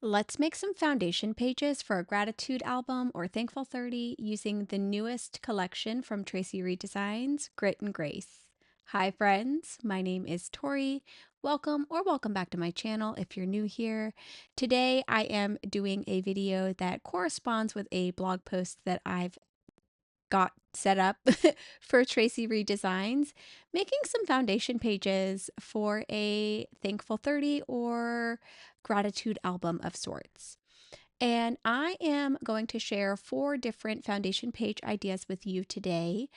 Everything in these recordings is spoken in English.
Let's make some foundation pages for a gratitude album or Thankful 30 using the newest collection from Traci Redesigns, Grit and Grace. Hi friends, my name is Tori. Welcome back to my channel if you're new here. Today I am doing a video that corresponds with a blog post that I've got set up for Traci Redesigns, making some foundation pages for a Thankful 30 or gratitude album of sorts. And I am going to share 4 different foundation page ideas with you today.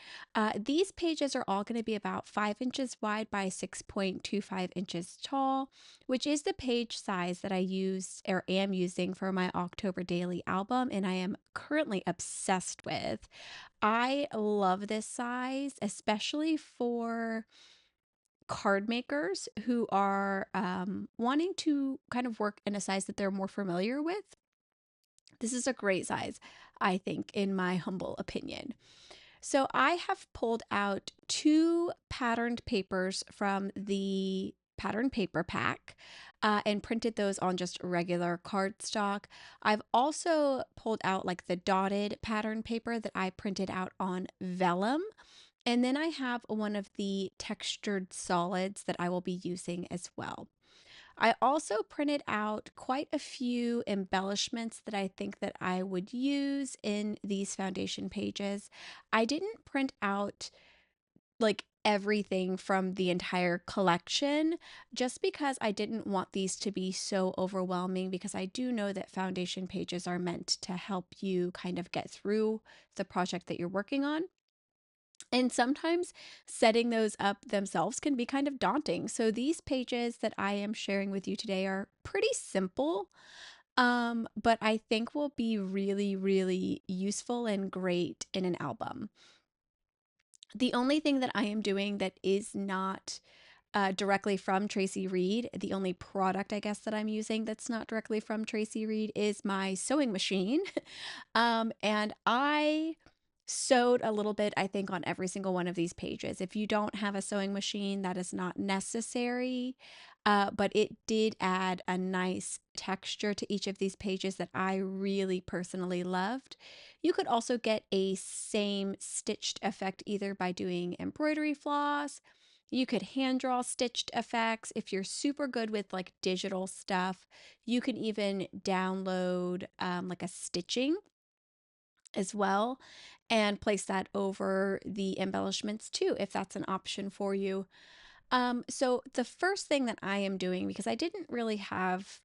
These pages are all going to be about 5 inches wide by 6.25 inches tall, which is the page size that I use or am using for my October daily album, and I am currently obsessed with. I love this size, especially for card makers who are wanting to kind of work in a size that they're more familiar with. This is a great size, I think, in my humble opinion. So I have pulled out 2 patterned papers from the pattern paper pack and printed those on just regular cardstock. I've also pulled out like the dotted pattern paper that I printed out on vellum. And then I have one of the textured solids that I will be using as well. I also printed out quite a few embellishments that I think that I would use in these foundation pages. I didn't print out like everything from the entire collection just because I didn't want these to be so overwhelming, because I do know that foundation pages are meant to help you kind of get through the project that you're working on. And sometimes setting those up themselves can be kind of daunting. So these pages that I am sharing with you today are pretty simple, but I think will be really, really useful and great in an album. The only thing that I am doing that is not directly from Traci Reed, the only product I guess that I'm using that's not directly from Traci Reed is my sewing machine. And I sewed a little bit, I think, on every single one of these pages. If you don't have a sewing machine, that is not necessary, but it did add a nice texture to each of these pages that I really personally loved. You could also get a same stitched effect either by doing embroidery floss. You could hand draw stitched effects. If you're super good with like digital stuff, you can even download like a stitching as well and place that over the embellishments too, if that's an option for you. So the first thing that I am doing, because I didn't really have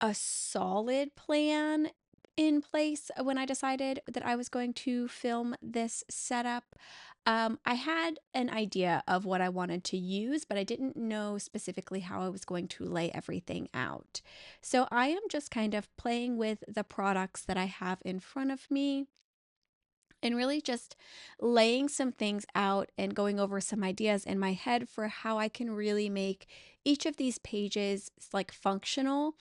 a solid plan in place when I decided that I was going to film this setup. I had an idea of what I wanted to use, but I didn't know specifically how I was going to lay everything out. So I am just kind of playing with the products that I have in front of me and really just laying some things out and going over some ideas in my head for how I can really make each of these pages like functional,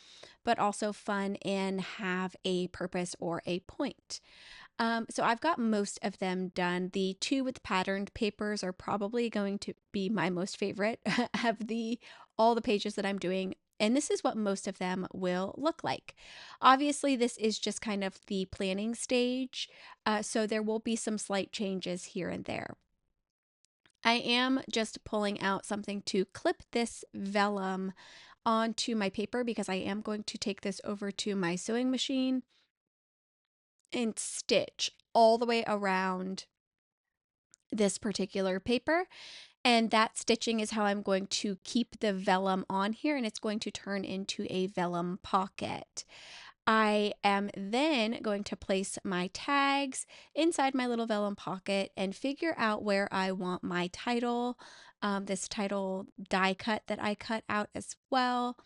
but also fun and have a purpose or a point. So I've got most of them done. The 2 with patterned papers are probably going to be my most favorite of the all the pages that I'm doing. And this is what most of them will look like. Obviously, this is just kind of the planning stage, so there will be some slight changes here and there. I am just pulling out something to clip this vellum onto my paper because I am going to take this over to my sewing machine and stitch all the way around this particular paper. And that stitching is how I'm going to keep the vellum on here, and it's going to turn into a vellum pocket. I am then going to place my tags inside my little vellum pocket and figure out where I want my title, this title die cut that I cut out as well.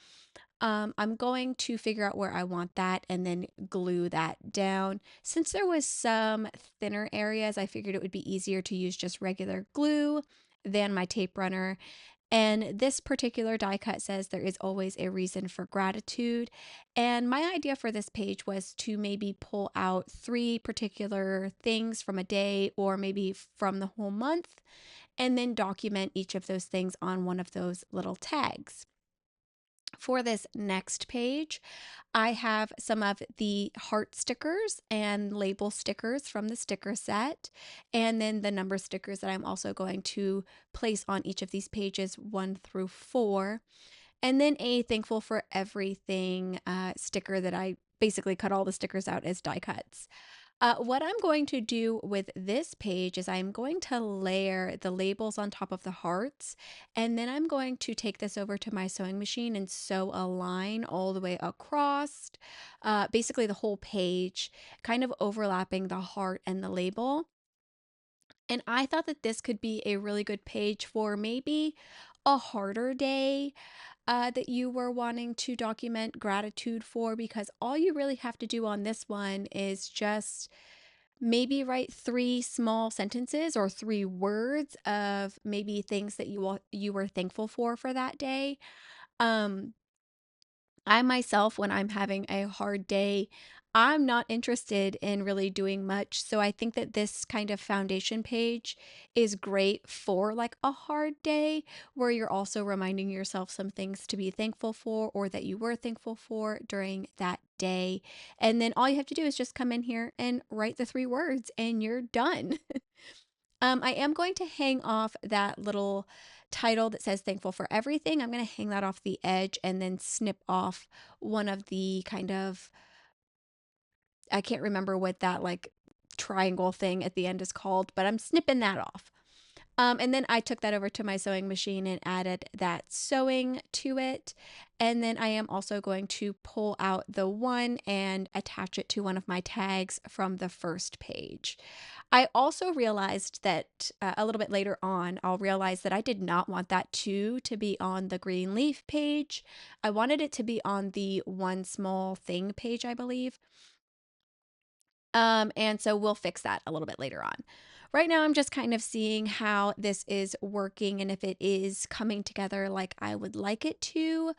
I'm going to figure out where I want that and then glue that down. Since there was some thinner areas, I figured it would be easier to use just regular glue than my tape runner. And this particular die cut says there is always a reason for gratitude. And my idea for this page was to maybe pull out 3 particular things from a day or maybe from the whole month, and then document each of those things on one of those little tags. For this next page, I have some of the heart stickers and label stickers from the sticker set, and then the number stickers that I'm also going to place on each of these pages 1 through 4, and then a thankful for everything sticker that I basically cut all the stickers out as die cuts. What I'm going to do with this page is I'm going to layer the labels on top of the hearts, and then I'm going to take this over to my sewing machine and sew a line all the way across, basically the whole page, kind of overlapping the heart and the label. And I thought that this could be a really good page for maybe a harder day that you were wanting to document gratitude for, because all you really have to do on this one is just maybe write 3 small sentences or 3 words of maybe things that you were thankful for that day. Um, I myself, when I'm having a hard day, I'm not interested in really doing much. So I think that this kind of foundation page is great for like a hard day where you're also reminding yourself some things to be thankful for or that you were thankful for during that day. And then all you have to do is just come in here and write the 3 words and you're done. I am going to hang off that little title that says thankful for everything. I'm going to hang that off the edge and then snip off one of the kind of, I can't remember what that like triangle thing at the end is called, but I'm snipping that off. And then I took that over to my sewing machine and added that sewing to it. And then I am also going to pull out the one and attach it to one of my tags from the first page. I also realized that a little bit later on, I'll realize that I did not want that two to be on the green leaf page. I wanted it to be on the one small thing page, I believe. And so we'll fix that a little bit later on. Right now, I'm just kind of seeing how this is working and if it is coming together like I would like it to,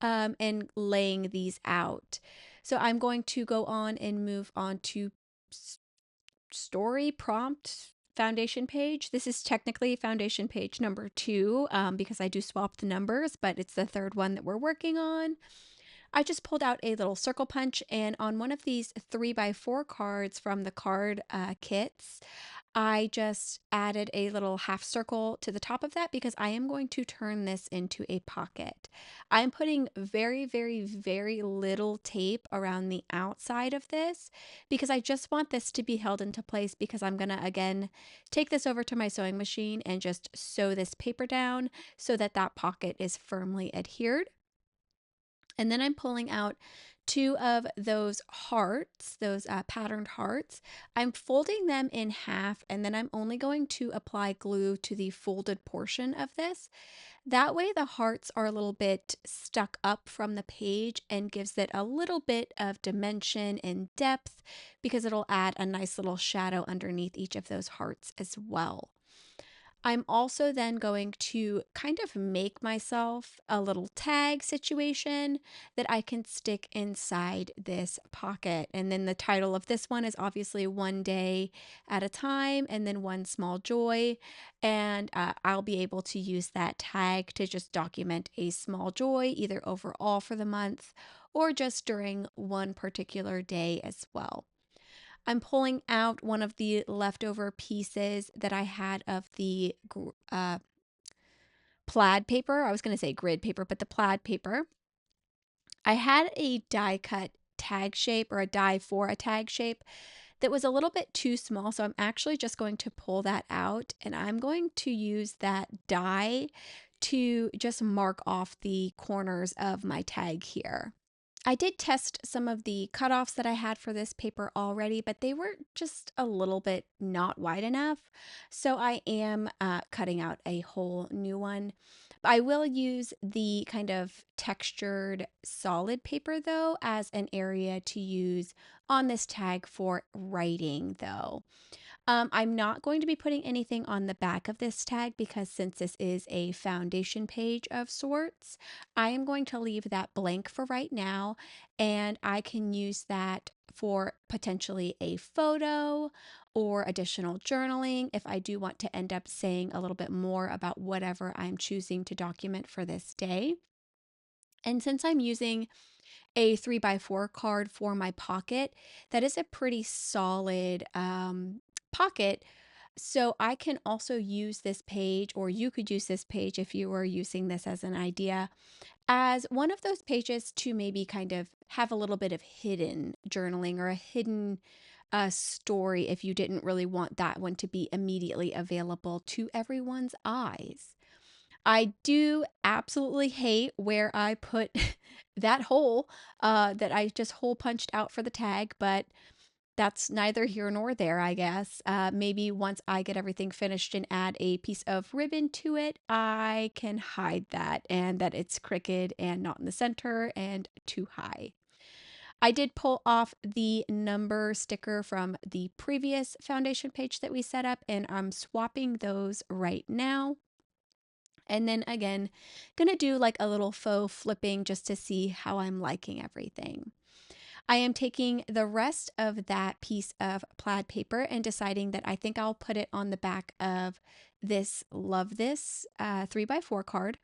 and laying these out. So I'm going to go on and move on to story prompt foundation page. This is technically foundation page number 2, because I do swap the numbers, but it's the third one that we're working on. I just pulled out a little circle punch, and on one of these 3x4 cards from the card kits, I just added a little half circle to the top of that because I am going to turn this into a pocket. I'm putting very, very, very little tape around the outside of this because I just want this to be held into place, because I'm going to again take this over to my sewing machine and just sew this paper down so that that pocket is firmly adhered. And then I'm pulling out 2 of those hearts, those patterned hearts. I'm folding them in half, and then I'm only going to apply glue to the folded portion of this. That way the hearts are a little bit stuck up from the page and gives it a little bit of dimension and depth, because it'll add a nice little shadow underneath each of those hearts as well. I'm also then going to kind of make myself a little tag situation that I can stick inside this pocket. And then the title of this one is obviously One Day at a Time, and then One Small Joy. And I'll be able to use that tag to just document a small joy, either overall for the month or just during one particular day as well. I'm pulling out one of the leftover pieces that I had of the plaid paper. I was going to say grid paper, but the plaid paper. I had a die cut tag shape, or a die for a tag shape, that was a little bit too small. So I'm actually just going to pull that out, and I'm going to use that die to just mark off the corners of my tag here. I did test some of the cutoffs that I had for this paper already, but they were just a little bit not wide enough. So I am cutting out a whole new one. I will use the kind of textured solid paper though as an area to use on this tag for writing though. I'm not going to be putting anything on the back of this tag because since this is a foundation page of sorts, I am going to leave that blank for right now, and I can use that for potentially a photo or additional journaling if I do want to end up saying a little bit more about whatever I'm choosing to document for this day. And since I'm using a 3x4 card for my pocket, that is a pretty solid pocket. So I can also use this page, or you could use this page if you were using this as an idea, as one of those pages to maybe kind of have a little bit of hidden journaling or a hidden story if you didn't really want that one to be immediately available to everyone's eyes. I do absolutely hate where I put that hole that I just hole punched out for the tag, but that's neither here nor there, I guess. Maybe once I get everything finished and add a piece of ribbon to it, I can hide that and that it's crooked and not in the center and too high. I did pull off the number sticker from the previous foundation page that we set up, and I'm swapping those right now. And then again, gonna do like a little faux flipping just to see how I'm liking everything. I am taking the rest of that piece of plaid paper and deciding that I think I'll put it on the back of this Love This 3x4 card.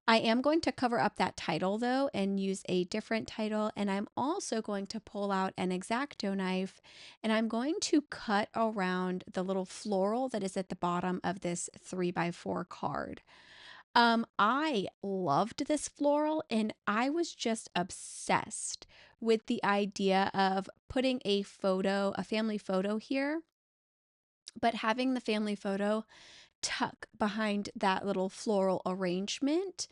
I am going to cover up that title though and use a different title. And I'm also going to pull out an X-Acto knife and I'm going to cut around the little floral that is at the bottom of this 3x4 card. I loved this floral and I was just obsessed with the idea of putting a photo, a family photo here, but having the family photo tuck behind that little floral arrangement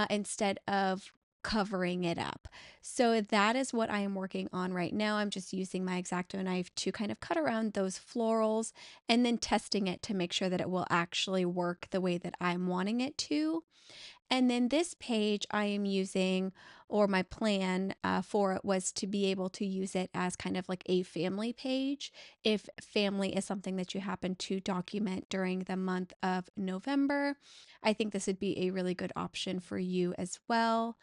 instead of covering it up. So that is what I am working on right now. I'm just using my X-Acto knife to kind of cut around those florals and then testing it to make sure that it will actually work the way that I'm wanting it to. And then this page I am using, or my plan for it was to be able to use it as kind of like a family page. If family is something that you happen to document during the month of November, I think this would be a really good option for you as well.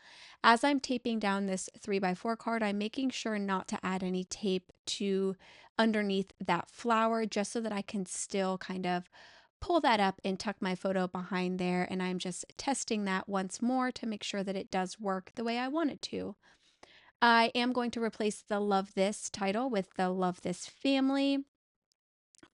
As I'm taping down this 3x4 card, I'm making sure not to add any tape to underneath that flower just so that I can still kind of pull that up and tuck my photo behind there. And I'm just testing that once more to make sure that it does work the way I want it to. I am going to replace the Love This title with the Love This Family,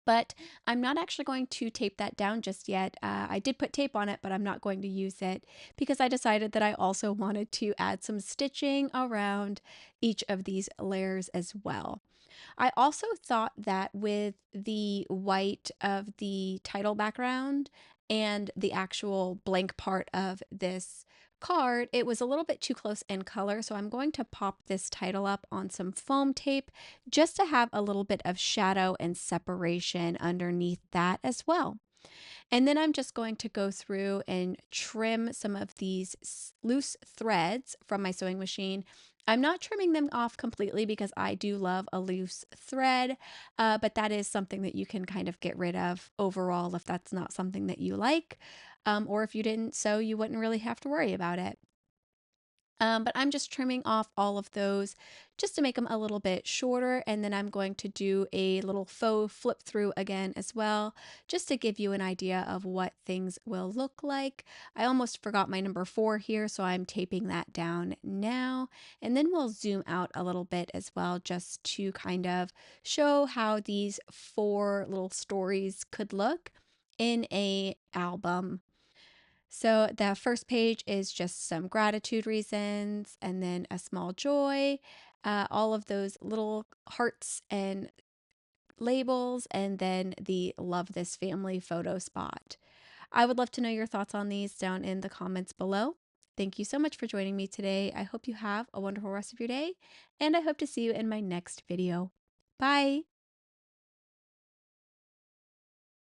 but I'm not actually going to tape that down just yet. I did put tape on it, but I'm not going to use it because I decided that I also wanted to add some stitching around each of these layers as well. I also thought that with the white of the title background and the actual blank part of this card, it was a little bit too close in color. So I'm going to pop this title up on some foam tape just to have a little bit of shadow and separation underneath that as well. And then I'm just going to go through and trim some of these loose threads from my sewing machine. I'm not trimming them off completely because I do love a loose thread, but that is something that you can kind of get rid of overall if that's not something that you like, or if you didn't sew, you wouldn't really have to worry about it. But I'm just trimming off all of those just to make them a little bit shorter. And then I'm going to do a little faux flip through again as well, just to give you an idea of what things will look like. I almost forgot my number 4 here, so I'm taping that down now. And then we'll zoom out a little bit as well, just to kind of show how these 4 little stories could look in a album. So the first page is just some gratitude reasons and then a small joy, all of those little hearts and labels, and then the Love This Family photo spot. I would love to know your thoughts on these down in the comments below. Thank you so much for joining me today. I hope you have a wonderful rest of your day, and I hope to see you in my next video. Bye!